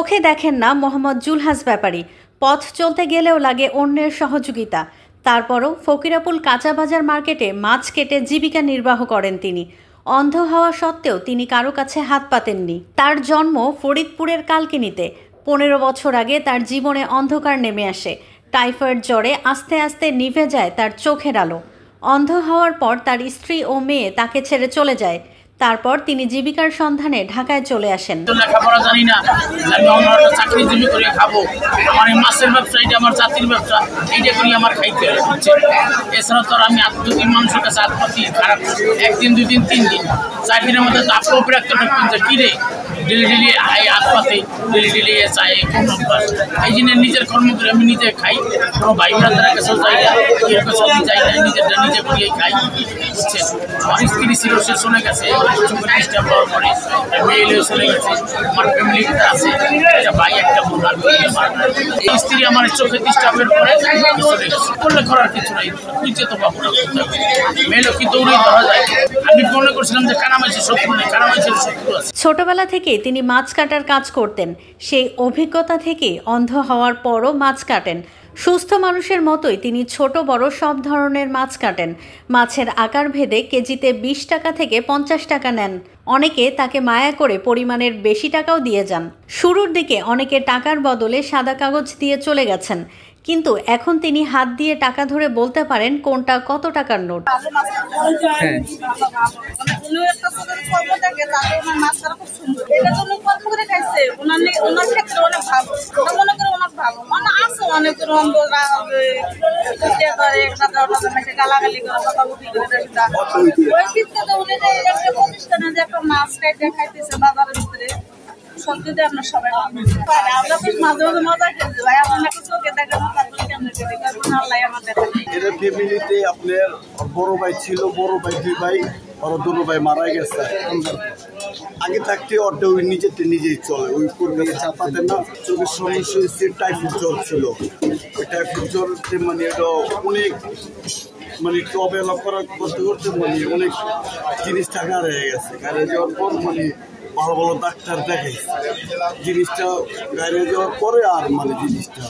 চোখে দেখেন না মোহাম্মদ জুলহাস ব্যাপারী। পথ চলতে গেলেও লাগে অন্যের সহযোগিতা। তারপরও ফকিরাপুল কাঁচা বাজার মার্কেটে মাছ কেটে জীবিকা নির্বাহ করেন তিনি। অন্ধ হওয়া সত্ত্বেও তিনি কারো কাছে হাত পাতেননি। তার জন্ম ফরিদপুরের কালকিনিতে। 15 বছর আগে তার জীবনে অন্ধকার নেমে আসে। টাইফয়েড জ্বরে আস্তে আস্তে নিভে যায় তার চোখের আলো। অন্ধ হওয়ার পর তার স্ত্রী ও মেয়ে তাকে ছেড়ে চলে যায়। তারপর তিনি জীবিকার সন্ধানে ঢাকায় চলে আসেন। লেখাপড়া জানি না, চাকরিজীবী করে খাবো, আমার এই মাছের ব্যবসা, এটা আমার জাতির ব্যবসা, এইটা করি আমার খাইতে হচ্ছে। এছাড়া তো আমি দুদিন মানুষের কাছে আত্মপাতি খারাপ, একদিন 2 দিন 3 দিন 4 দিনের মধ্যে তো আপনি অপরাক্ত থাকতেন যে কিরে ডেলি ডেলি এই আত্মপাতি ডেলি ডেলি চাই কোন অভ্যাস। এই জন্য নিজের কর্ম করে আমি নিজে খাই, কোনো ভাই বোনদের কাছেও যাই না, এর কাছেও যাই না, নিজেরটা নিজে করিয়েই খাই। বুঝছেন, আমার স্ত্রী ছিল, সে চলে গেছে, ডিস্টার্ব হওয়ার পরে মেয়েও চলে গেছে, আমার ফ্যামিলিতে আছে একটা ভাই একটা বোন, এই স্ত্রী আমার চোখে ডিস্টার্বের পরে চলে গেছে। করলে করার কিছু নাই, খুঁজে তো পাবো না, মেয়েও কি দৌড়ে ধরা যায়। আমি মনে করছিলাম যে কানামাইশের শত্রু নেই, কানামাইশের শত্রু আছে। ছোটবেলা থেকে তিনি মাছ কাটার কাজ করতেন। সেই অভিজ্ঞতা থেকে অন্ধ হওয়ার পরও মাছ কাটেন। সুস্থ মানুষের মতোই তিনি ছোট বড় সব ধরনের মাছ কাটেন। মাছের আকার ভেদে কেজিতে 20 টাকা থেকে 50 টাকা নেন। অনেকে তাকে মায়া করে পরিমাণের বেশি টাকাও দিয়ে যান। শুরুর দিকে অনেকে টাকার বদলে সাদা কাগজ দিয়ে চলে গেছেন, কিন্তু এখন তিনি হাত দিয়ে টাকা ধরে বলতে পারেন কোনটা কত টাকার নোট। ফ্যামিলিতে আপনার বড় ভাই ছিল, বড় ভাই 2 ভাই, ওরা 2 ভাই মারা গেছে। আগে থাকতে ওটা ওই নিজেই চলে, ওই পরিবারে চাপাতেন না। চোখের সমস্যা হচ্ছে টাইফয়েড জ্বর ছিল। ওই টাইফয়েড জ্বরতে মানে এটা অনেক মানে একটু অবহেলা করতে করতে মানে অনেক জিনিস টাকা রয়ে গেছে। গাড়ি যাওয়ার পর মানে ভালো ভালো ডাক্তার দেখাইছে, জিনিসটা গাড়ি যাওয়ার পরে আর মানে জিনিসটা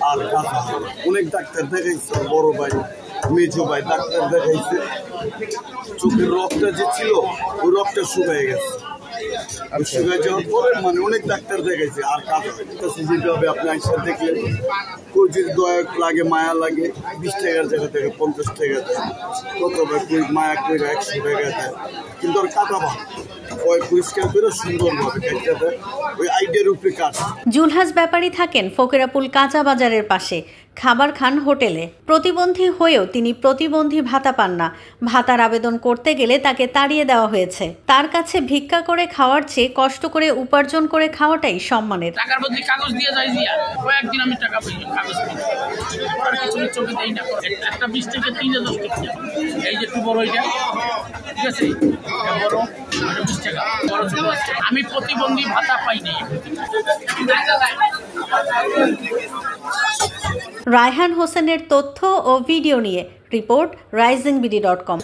আর কাঁচা হয়। অনেক ডাক্তার দেখাইছে, বড় ভাই মেজো ভাই ডাক্তার দেখাইছে। চোখের রক্তটা যে ছিল ওই রক্তটা শুকিয়ে গেছে। আর শুকিয়ে যাওয়ার পরে মানে অনেক ডাক্তার দেখাইছে আর কাজ হয়। যেভাবে আপনি আইসা দেখলেন, কেউ যদি দয়া লাগে মায়া লাগে 20 টাকার জায়গা থেকে 50 টাকা দেয়, কত ভাই মায়া করে 100 টাকা দেয়, কিন্তু আর কাটা ভালো পরিষ্কার করে সুন্দরভাবে কাটতে দেয়, ওই আইডিয়ার উপরে কাজ। জুলহাস ব্যাপারী থাকেন ফকিরাপুল কাঁচা বাজারের পাশে, খাবার খান হোটেলে। প্রতিবন্ধী হয়েও তিনি প্রতিবন্ধী ভাতা পান না। ভাতার আবেদন করতে গেলে তাকে তাড়িয়ে দেওয়া হয়েছে। তার কাছে ভিক্ষা করে খাওয়ার চেয়ে কষ্ট করে উপার্জন করে খাওয়াটাই সম্মানের। টাকার বদলে কাগজ দিয়ে যাই দিয়া, কয়েকদিন আমি টাকা পাই কাগজ করার কিছু চোখে দেই না। একটা 20 থেকে 3 টাকা, এই যে একটু বড় এটা, ঠিক আছে, বড় 20 টাকা, বড় ছোট আছে। আমি প্রতিবন্ধী ভাতা পাই নাই। রায়হান হোসেনের তথ্য ও ভিডিও নিয়ে রিপোর্ট risingBD.com।